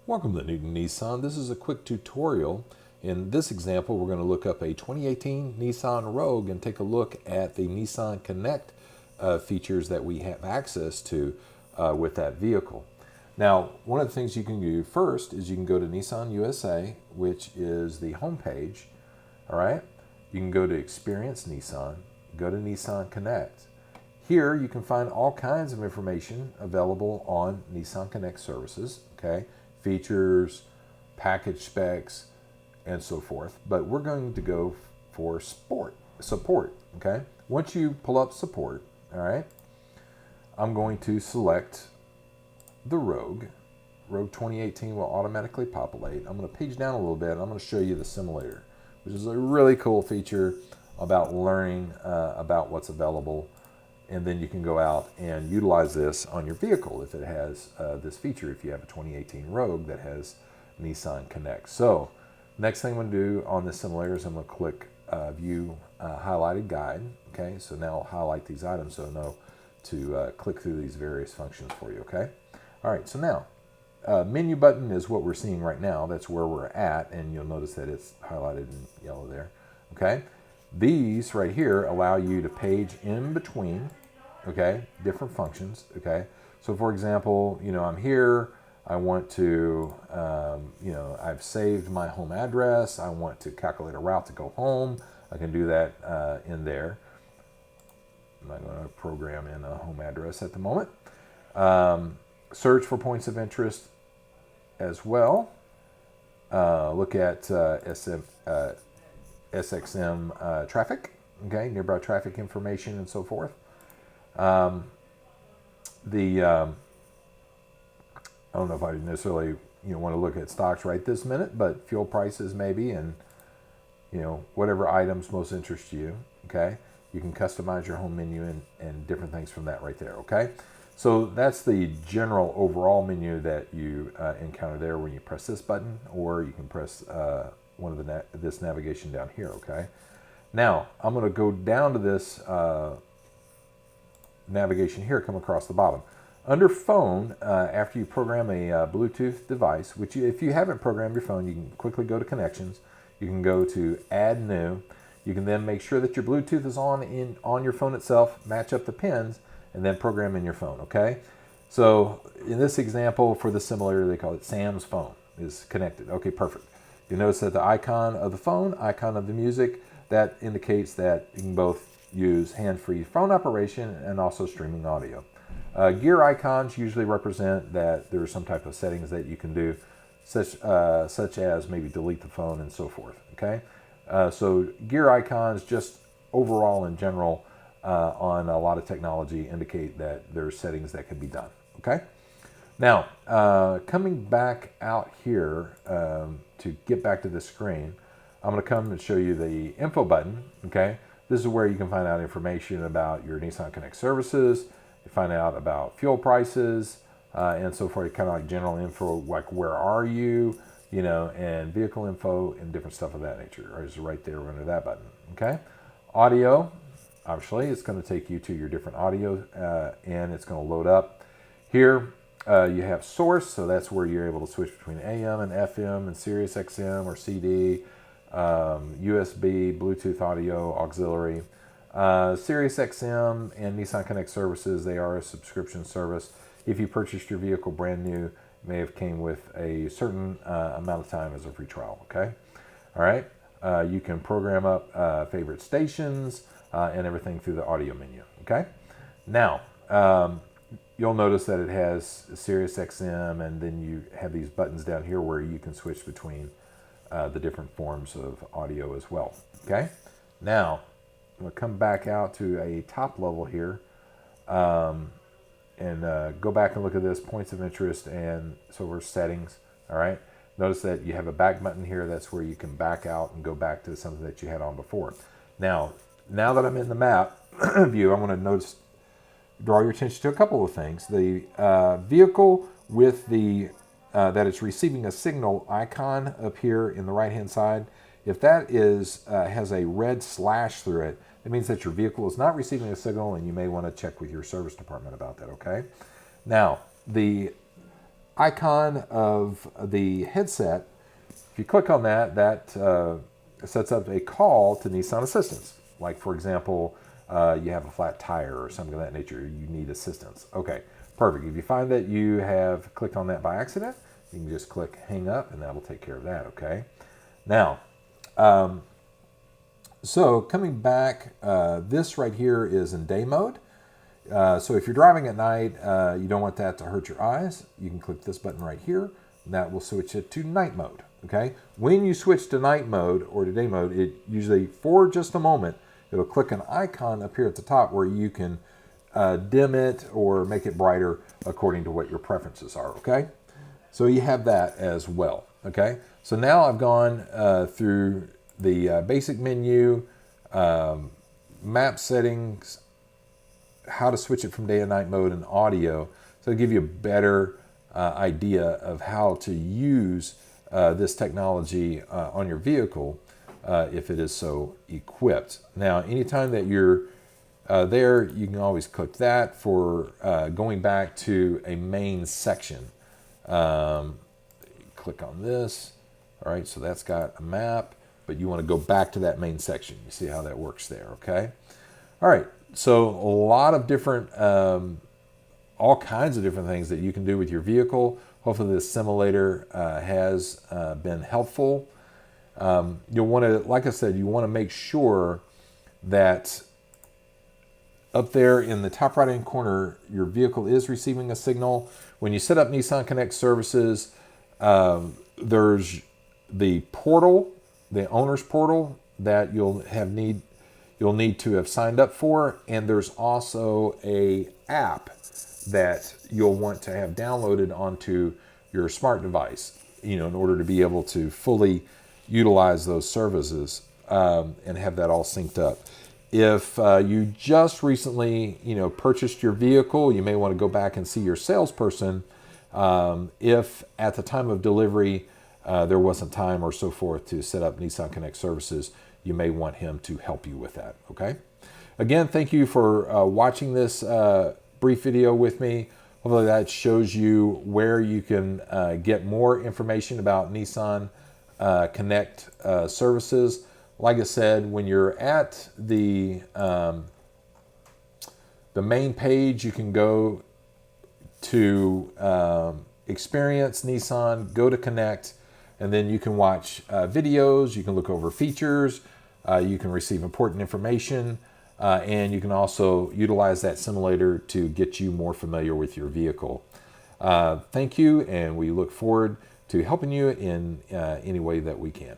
Welcome to Newton Nissan. This is a quick tutorial. In this example, we're going to look up a 2018 Nissan Rogue and take a look at the Nissan Connect features that we have access to with that vehicle. Now, one of the things you can do first is you can go to Nissan USA, which is the home page. All right. You can go to Experience Nissan, go to Nissan Connect. Here you can find all kinds of information available on Nissan Connect services, okay? Features, package specs, and so forth. But we're going to go for support, okay? Once you pull up support, all right, I'm going to select the Rogue. Rogue 2018 will automatically populate. I'm going to page down a little bit. I'm going to show you the simulator, which is a really cool feature about learning about what's available. And then you can go out and utilize this on your vehicle if it has this feature, if you have a 2018 Rogue that has Nissan Connect. So next thing I'm going to do on this simulator is I'm going to click View Highlighted Guide. Okay, so now I'll highlight these items so I know to click through these various functions for you, okay? All right, so now menu button is what we're seeing right now. That's where we're at, and you'll notice that it's highlighted in yellow there, okay? These right here allow you to page in between, okay, different functions, okay? So for example, you know, I'm here, I want to, you know, I've saved my home address, I want to calculate a route to go home, I can do that in there. I'm not going to program in a home address at the moment. Search for points of interest as well. Look at SXM traffic, okay, nearby traffic information and so forth. I don't know if I necessarily want to look at stocks right this minute, but fuel prices maybe, and whatever items most interest you, okay. You can customize your home menu and different things from that right there, okay. So that's the general overall menu that you encounter there when you press this button, or you can press one of this navigation down here, okay? Now, I'm going to go down to this navigation here, come across the bottom. Under phone, after you program a Bluetooth device, which if you haven't programmed your phone, you can quickly go to connections. You can go to add new. You can then make sure that your Bluetooth is on your phone itself, match up the pins, and then program in your phone, okay? So in this example, for the simulator, they call it Sam's phone is connected. Okay, perfect. You notice that the icon of the phone, icon of the music, that indicates that you can both use hand-free phone operation and also streaming audio. Gear icons usually represent that there are some type of settings that you can do, such as maybe delete the phone and so forth, okay? So gear icons just overall in general on a lot of technology indicate that there's settings that can be done, okay? Now, coming back out here to get back to the screen, I'm going to come and show you the info button, okay? This is where you can find out information about your Nissan Connect services, you find out about fuel prices, and so forth, kind of like general info, like where are you, and vehicle info and different stuff of that nature, or is right there under that button, okay? Audio, obviously, it's going to take you to your different audio, and it's going to load up. Here, you have source, so that's where you're able to switch between AM and FM and Sirius XM or CD, USB, Bluetooth audio, auxiliary. Sirius XM and Nissan Connect services, they are a subscription service. If you purchased your vehicle brand new, it may have came with a certain amount of time as a free trial, okay? All right, you can program up favorite stations and everything through the audio menu, okay? Now, you'll notice that it has Sirius XM, and then you have these buttons down here where you can switch between the different forms of audio as well, okay? Now, I'm going to come back out to a top level here and go back and look at this, points of interest, and so we're settings, all right? Notice that you have a back button here. That's where you can back out and go back to something that you had on before. Now that I'm in the map view, I'm going to draw your attention to a couple of things. The vehicle with the that it's receiving a signal icon up here in the right-hand side, if that has a red slash through it, it means that your vehicle is not receiving a signal, and you may want to check with your service department about that, okay? Now, the icon of the headset, if you click on that, that sets up a call to Nissan Assistance. Like, for example, you have a flat tire or something of that nature, you need assistance. Okay, perfect. If you find that you have clicked on that by accident, you can just click hang up and that will take care of that, okay? Now, so coming back, this right here is in day mode. So if you're driving at night, you don't want that to hurt your eyes, you can click this button right here, and that will switch it to night mode, okay? When you switch to night mode or to day mode, it usually, for just a moment, it'll click an icon up here at the top where you can dim it or make it brighter according to what your preferences are, okay? So you have that as well, okay? So now I've gone through the basic menu, map settings, how to switch it from day and night mode, and audio. So it'll give you a better idea of how to use this technology on your vehicle if it is so equipped. Now, anytime that you're there, you can always click that for going back to a main section. Click on this. All right, so that's got a map, but you want to go back to that main section. You see how that works there, okay? All right, so a lot of different, all kinds of different things that you can do with your vehicle. Hopefully this simulator has been helpful. You'll want to, like I said, you want to make sure that up there in the top right-hand corner, your vehicle is receiving a signal. When you set up Nissan Connect services, there's the portal, the owner's portal that you'll need to have signed up for, and there's also a app that you'll want to have downloaded onto your smart device, in order to be able to fully utilize those services and have that all synced up. If you just recently, purchased your vehicle, you may want to go back and see your salesperson. If at the time of delivery there wasn't time or so forth to set up Nissan Connect services, you may want him to help you with that, okay? Again, thank you for watching this brief video with me. Hopefully that shows you where you can get more information about Nissan Connect services. Like I said, when you're at the main page, you can go to Experience Nissan, go to Connect, and then you can watch videos, you can look over features, you can receive important information, and you can also utilize that simulator to get you more familiar with your vehicle. Thank you, and we look forward to helping you in any way that we can.